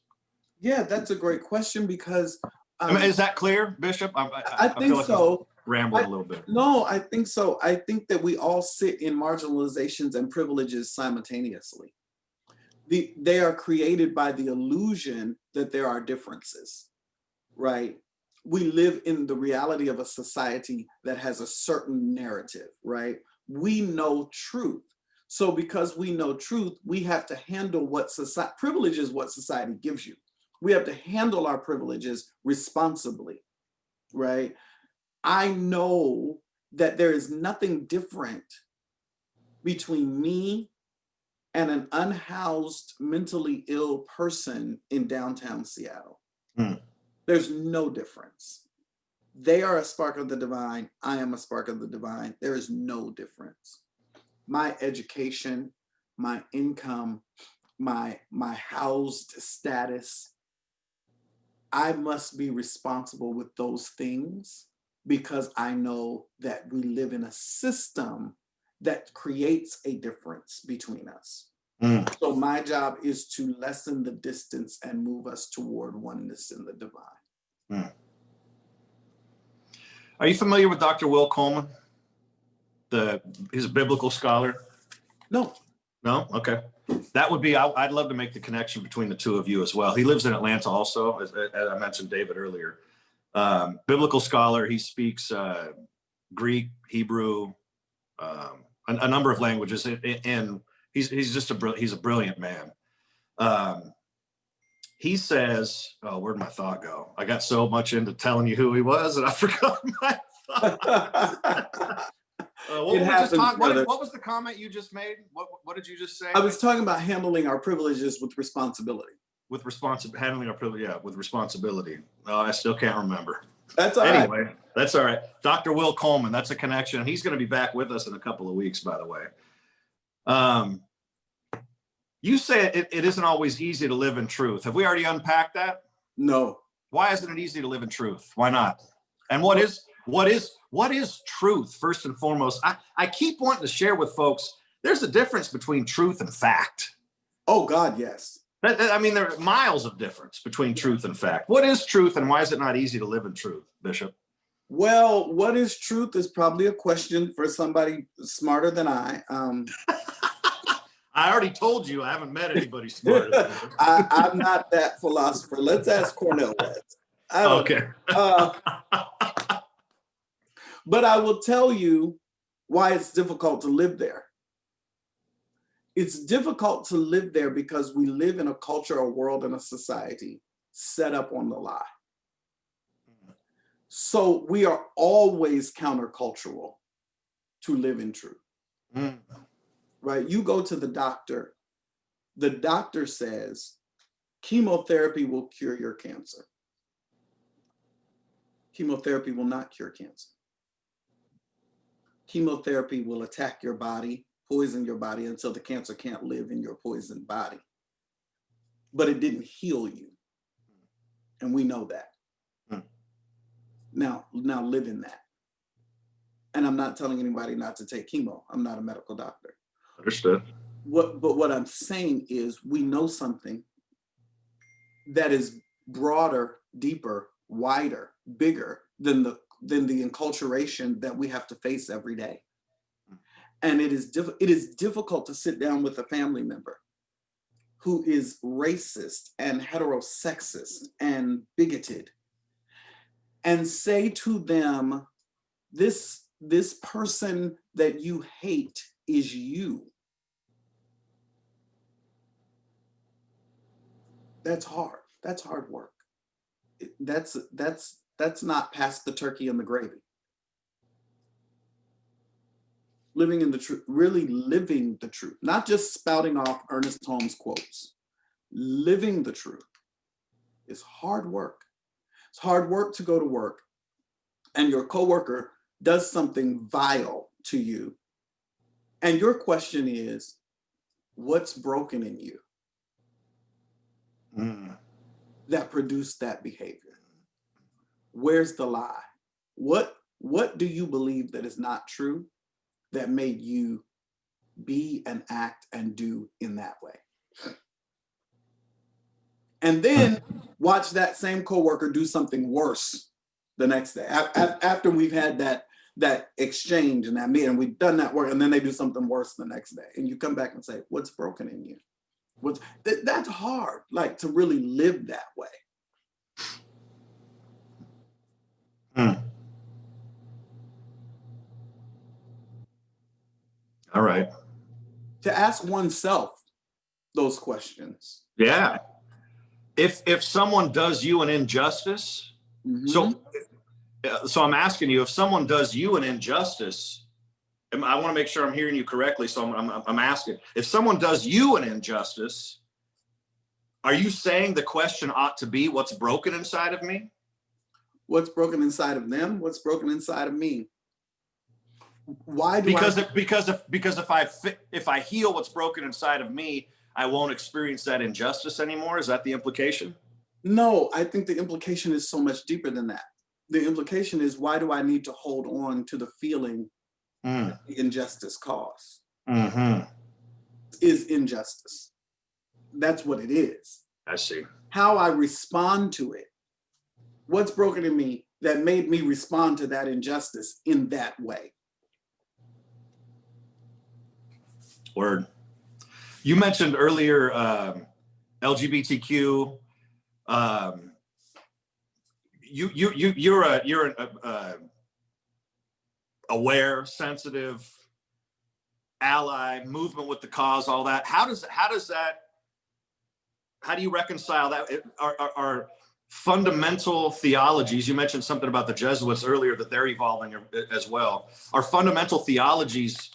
Yeah, that's a great question because
I mean, is that clear, Bishop?
I think
feel like
so.
Rambling a little bit.
No, I think so. I think that we all sit in marginalizations and privileges simultaneously. They are created by the illusion that there are differences, right? We live in the reality of a society that has a certain narrative, right? We know truth. So because we know truth, we have to handle what privilege is what society gives you. We have to handle our privileges responsibly, right? I know that there is nothing different between me and an unhoused, mentally ill person in downtown Seattle. There's no difference. They are a spark of the divine. I am a spark of the divine. There is no difference. My education, my income, my housed status, I must be responsible with those things because I know that we live in a system that creates a difference between us. So my job is to lessen the distance and move us toward oneness in the divine.
Are you familiar with Dr. Will Coleman? He's a biblical scholar.
No.
No? Okay. That would be, I'd love to make the connection between the two of you as well. He lives in Atlanta also, as I mentioned David earlier. Biblical scholar, he speaks Greek, Hebrew, a number of languages, and he's just he's a brilliant man. He says, oh, where'd my thought go? I got so much into telling you who he was and I forgot my thought. What was the comment you just made? What did you just say?
I was talking about handling our privileges with responsibility.
Handling our privilege, yeah, with responsibility. Oh, I still can't remember.
That's all right.
Anyway, that's all right. Dr. Will Coleman, that's a connection. He's going to be back with us in a couple of weeks, by the way. You say it isn't always easy to live in truth. Have we already unpacked that?
No.
Why isn't it easy to live in truth? Why not? And what is truth, first and foremost? I keep wanting to share with folks, there's a difference between truth and fact.
Oh, God, yes.
I mean, there are miles of difference between truth and fact. What is truth and why is it not easy to live in truth, Bishop?
Well, what is truth is probably a question for somebody smarter than I.
I already told you I haven't met anybody smarter than you.
I'm not that philosopher. Let's ask Cornel West.
Okay.
But I will tell you why it's difficult to live there. It's difficult to live there because we live in a culture, a world, and a society set up on the lie. So we are always countercultural to live in truth. Right? You go to the doctor, The doctor says chemotherapy will cure your cancer. Chemotherapy will not cure cancer. Chemotherapy will attack your body, poison your body until the cancer can't live in your poisoned body. But it didn't heal you. And we know that. Now live in that. And I'm not telling anybody not to take chemo. I'm not a medical doctor.
Understood.
But what I'm saying is we know something that is broader, deeper, wider, bigger than the enculturation that we have to face every day. And it is difficult to sit down with a family member who is racist and heterosexist and bigoted and say to them, this person that you hate is you. That's hard. That's hard work. That's not past the turkey and the gravy. Living in the truth, really living the truth, not just spouting off Ernest Holmes quotes. Living the truth is hard work. It's hard work to go to work and your coworker does something vile to you. And your question is, what's broken in you that produced that behavior? Where's the lie? What do you believe that is not true that made you be and act and do in that way? And then watch that same coworker do something worse the next day. After we've had that exchange and that meeting, and we've done that work, and then they do something worse the next day. And you come back and say, what's broken in you? That's hard, like to really live that way.
All right.
To ask oneself those questions.
Yeah. If someone does you an injustice, so I'm asking you, if someone does you an injustice, I want to make sure I'm hearing you correctly. So I'm asking, if someone does you an injustice, are you saying the question ought to be, what's broken inside of me?
What's broken inside of them? What's broken inside of me? Why do
because if I heal what's broken inside of me, I won't experience that injustice anymore. Is that the implication?
No, I think the implication is so much deeper than that. The implication is, why do I need to hold on to the feeling that the injustice caused? Is injustice. That's what it is.
I see.
How I respond to it. What's broken in me that made me respond to that injustice in that way?
Word. You mentioned earlier LGBTQ. You're an aware, sensitive ally, movement with the cause, all that. How do you reconcile that? Are fundamental theologies, you mentioned something about the Jesuits earlier, that they're evolving as well. Are fundamental theologies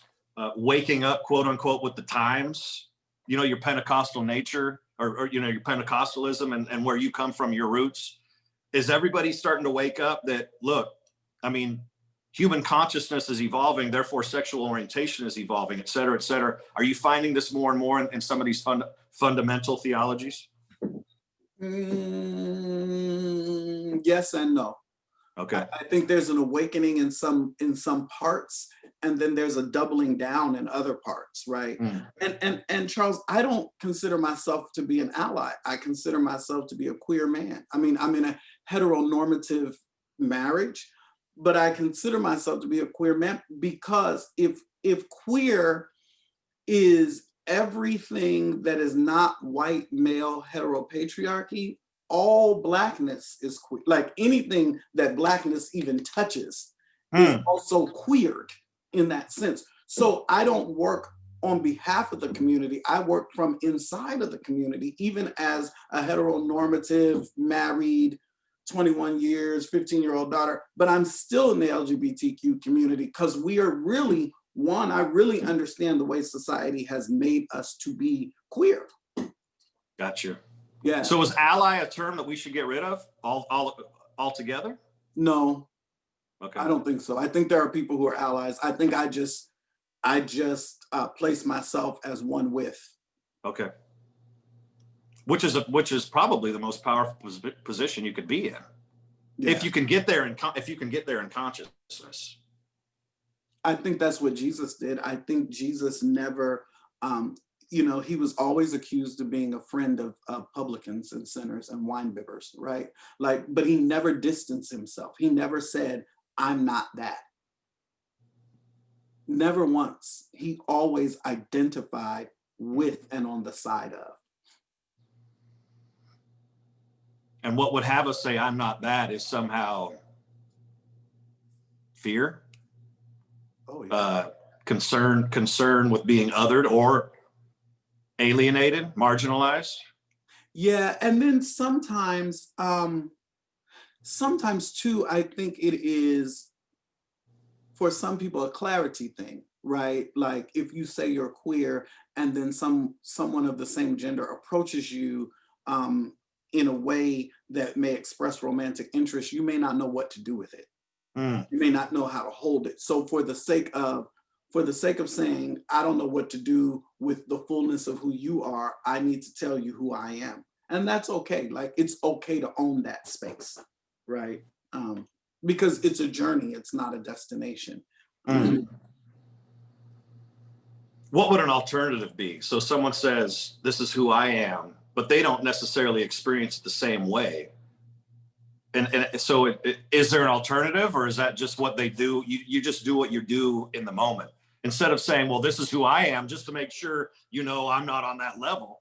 waking up, quote unquote, with the times? You know, your Pentecostal nature, or you know, your Pentecostalism and where you come from, your roots. Is everybody starting to wake up that, look, I mean, human consciousness is evolving, therefore sexual orientation is evolving, et cetera, et cetera. Are you finding this more and more in some of these fundamental theologies?
Yes and no.
Okay.
I think there's an awakening in some parts, and then there's a doubling down in other parts, right? And Charles, I don't consider myself to be an ally. I consider myself to be a queer man. I mean, I'm in a heteronormative marriage, but I consider myself to be a queer man, because if queer is everything that is not white male heteropatriarchy, all Blackness is queer. Like anything that Blackness even touches is also queered in that sense. So I don't work on behalf of the community. I work from inside of the community, even as a heteronormative, married, 21 years, 15-year-old daughter, but I'm still in the LGBTQ community, because we are really, I really understand the way society has made us to be queer.
Gotcha.
Yeah.
So is ally a term that we should get rid of altogether?
No,
Okay.
I don't think so. I think there are people who are allies. I think I just place myself as one with.
Okay. Which is probably the most powerful position you could be in, if you can get there in consciousness.
I think that's what Jesus did. I think Jesus never, he was always accused of being a friend of publicans and sinners and wine bibbers, right? But he never distanced himself. He never said, "I'm not that." Never once. He always identified with and on the side of.
And what would have us say I'm not that is somehow fear, concern with being othered or alienated, marginalized.
Yeah, and then sometimes too, I think it is for some people a clarity thing, right? Like if you say you're queer and then someone of the same gender approaches you in a way that may express romantic interest, you may not know what to do with it. You may not know how to hold it. So for the sake of saying, I don't know what to do with the fullness of who you are, I need to tell you who I am. And that's okay. Like it's okay to own that space, right? Because it's a journey, it's not a destination.
What would an alternative be? So someone says, this is who I am, but they don't necessarily experience it the same way. And so is there an alternative, or is that just what they do? You just do what you do in the moment, instead of saying, well, this is who I am, just to make sure, I'm not on that level.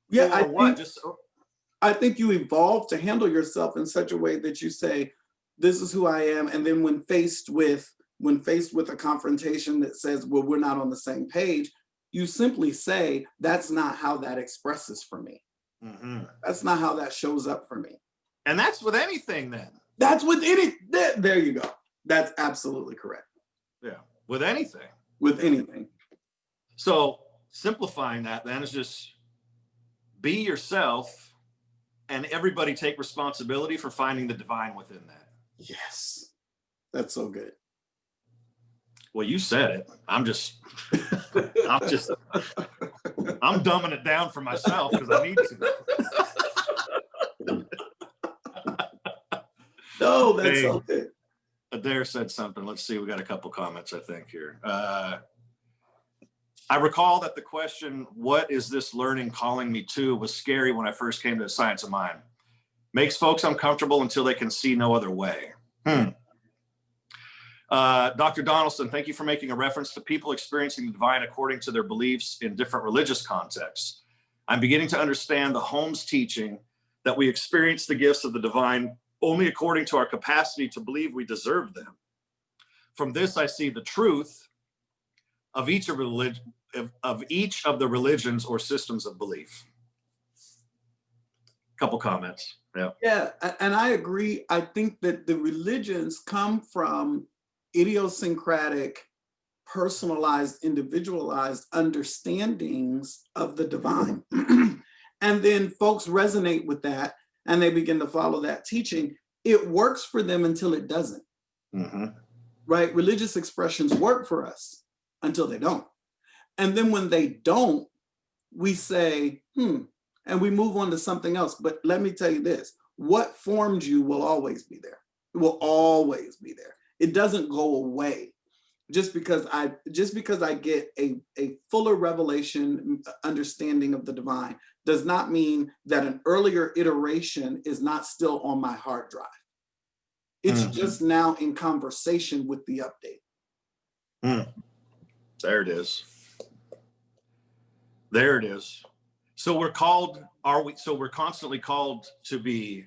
Yeah, I think you evolve to handle yourself in such a way that you say, this is who I am. And then when faced with a confrontation that says, well, we're not on the same page, you simply say, that's not how that expresses for me. That's not how that shows up for me.
And that's with anything then.
That's with any, there you go. That's absolutely correct.
Yeah, with anything.
With anything.
So simplifying that then is just be yourself, and everybody take responsibility for finding the divine within that.
Yes, that's so good.
Well, you said it. I'm dumbing it down for myself because I need to.
No, that's so good.
Adair said something. Let's see. We got a couple comments, I think, here. I recall that the question, what is this learning calling me to, was scary when I first came to the Science of Mind. Makes folks uncomfortable until they can see no other way. Dr. Donalson, thank you for making a reference to people experiencing the divine according to their beliefs in different religious contexts. I'm beginning to understand the Holmes teaching that we experience the gifts of the divine only according to our capacity to believe we deserve them. From this, I see the truth of each of the religions or systems of belief. Couple comments.
Yeah, and I agree. I think that the religions come from idiosyncratic, personalized, individualized understandings of the divine. And then folks resonate with that and they begin to follow that teaching. It works for them until it doesn't. Right? Religious expressions work for us until they don't. And then when they don't, we say, and we move on to something else. But let me tell you this, what formed you will always be there. It will always be there. It doesn't go away. Just because I get a fuller revelation, understanding of the divine, does not mean that an earlier iteration is not still on my hard drive. It's just now in conversation with the update.
There it is. There it is. So we're called, we're constantly called to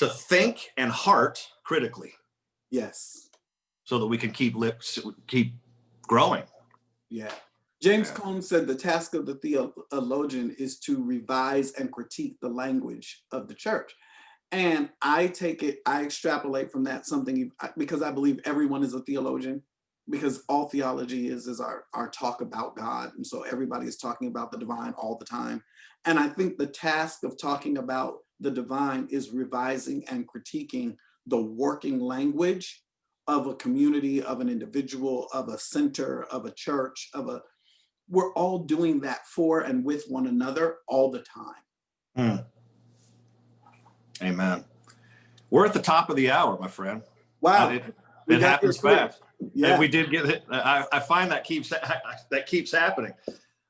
think and heart critically.
Yes.
So that we can keep growing.
Yeah. James Cone said the task of the theologian is to revise and critique the language of the church. And I extrapolate from that something, because I believe everyone is a theologian. because all theology is our talk about God. And so everybody is talking about the divine all the time. And I think the task of talking about the divine is revising and critiquing the working language of a community, of an individual, of a center, of a church, we're all doing that for and with one another all the time.
Amen. We're at the top of the hour, my friend.
Wow.
It happens fast.
Yeah.
And we did get it. I find that keeps happening.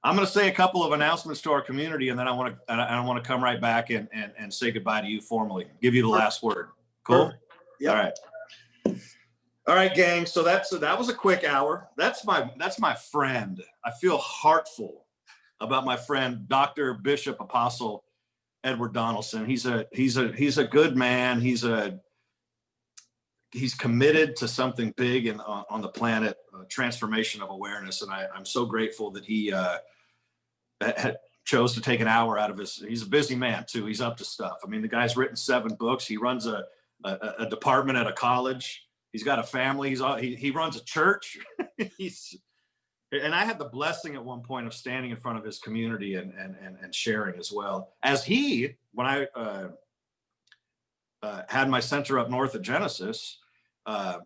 I'm going to say a couple of announcements to our community, and then I want to come right back and say goodbye to you formally. Give you the last word. Cool.
Yep.
All right, gang. So that was a quick hour. That's my friend. I feel heartful about my friend, Dr. Bishop Apostle Edward Donalson. He's a good man. He's committed to something big on the planet, transformation of awareness. And I'm so grateful that he chose to take an hour out of he's a busy man too. He's up to stuff. I mean, the guy's written 7 books. He runs a department at a college. He's got a family. He runs a church. And I had the blessing at one point of standing in front of his community and sharing as well. As when I had my center up north at Genesis,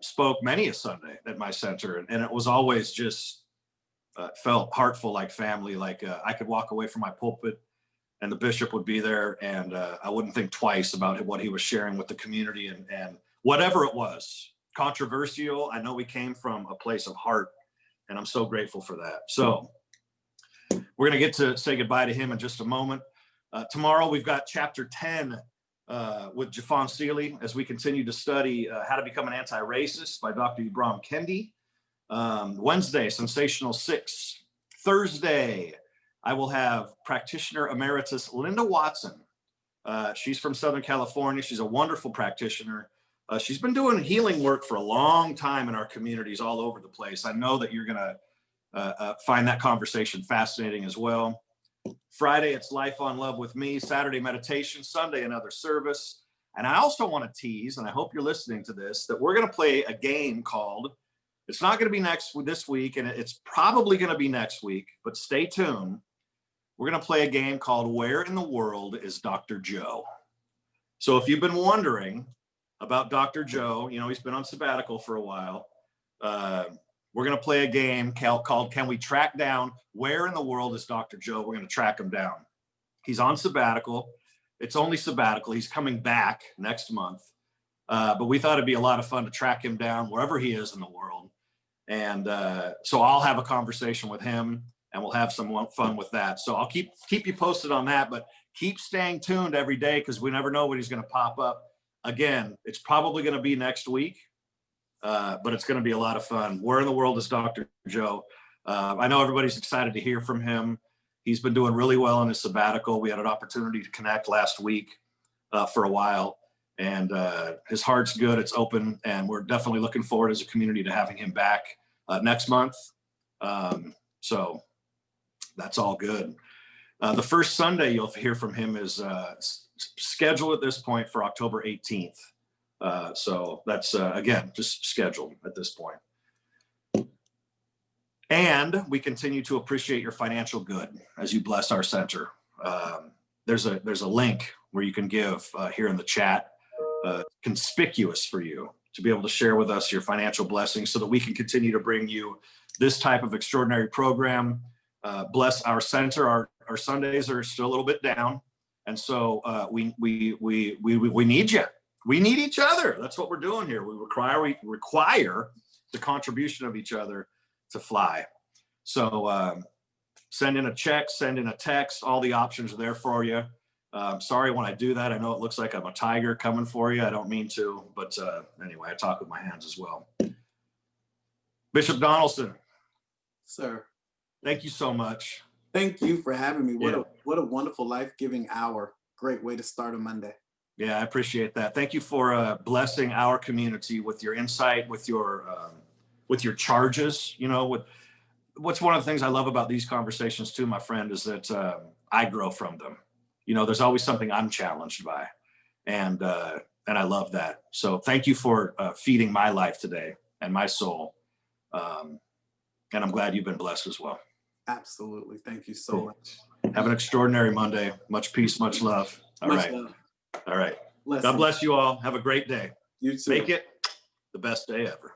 spoke many a Sunday at my center. And it was always just felt heartful, like family, like I could walk away from my pulpit and the bishop would be there, and I wouldn't think twice about what he was sharing with the community and whatever it was. Controversial. I know we came from a place of heart, and I'm so grateful for that. So we're going to get to say goodbye to him in just a moment. Tomorrow we've got chapter 10 with Jafon Seeley as we continue to study How to Become an Anti-Racist by Dr. Ibram Kendi. Wednesday, Sensational 6. Thursday, I will have practitioner emeritus Linda Watson. She's from Southern California. She's a wonderful practitioner. She's been doing healing work for a long time in our communities all over the place. I know that you're going to find that conversation fascinating as well. Friday, it's Life on Love with me. Saturday, meditation. Sunday, another service. And I also want to tease, and I hope you're listening to this, that we're going to play a game called, it's not going to be this week, and it's probably going to be next week, but stay tuned. We're going to play a game called Where in the World is Dr. Joe? So if you've been wondering about Dr. Joe, he's been on sabbatical for a while. We're going to play a game called Can We Track Down Where in the World is Dr. Joe? We're going to track him down. He's on sabbatical. It's only sabbatical. He's coming back next month. But we thought it'd be a lot of fun to track him down wherever he is in the world. And so I'll have a conversation with him, and we'll have some fun with that. So I'll keep you posted on that, but keep staying tuned every day because we never know when he's going to pop up. Again, it's probably going to be next week, but it's going to be a lot of fun. Where in the world is Dr. Joe? I know everybody's excited to hear from him. He's been doing really well on his sabbatical. We had an opportunity to connect last week for a while, and his heart's good. It's open, and we're definitely looking forward as a community to having him back next month. So that's all good. The first Sunday you'll hear from him is scheduled at this point for October 18th. So that's, again, just scheduled at this point. And we continue to appreciate your financial good as you bless our center. There's a link where you can give here in the chat, conspicuous for you to be able to share with us your financial blessings so that we can continue to bring you this type of extraordinary program. Bless our center. Our Sundays are still a little bit down. And so we need you. We need each other. That's what we're doing here. We require the contribution of each other to fly. So send in a check, send in a text. All the options are there for you. Sorry when I do that. I know it looks like I'm a tiger coming for you. I don't mean to, but anyway, I talk with my hands as well. Bishop Donalson.
Sir.
Thank you so much.
Thank you for having me. What a wonderful, life-giving hour. Great way to start a Monday.
Yeah, I appreciate that. Thank you for blessing our community with your insight, with your charges. What's one of the things I love about these conversations too, my friend, is that I grow from them. There's always something I'm challenged by, and I love that. So thank you for feeding my life today and my soul And I'm glad you've been blessed as well.
Absolutely. Thank you so
Cool.
much.
Have an extraordinary Monday. Much peace, much love. All
Much
right.
love.
All right.
Blessings.
God bless you all. Have a great day.
You too.
Make it the best day ever.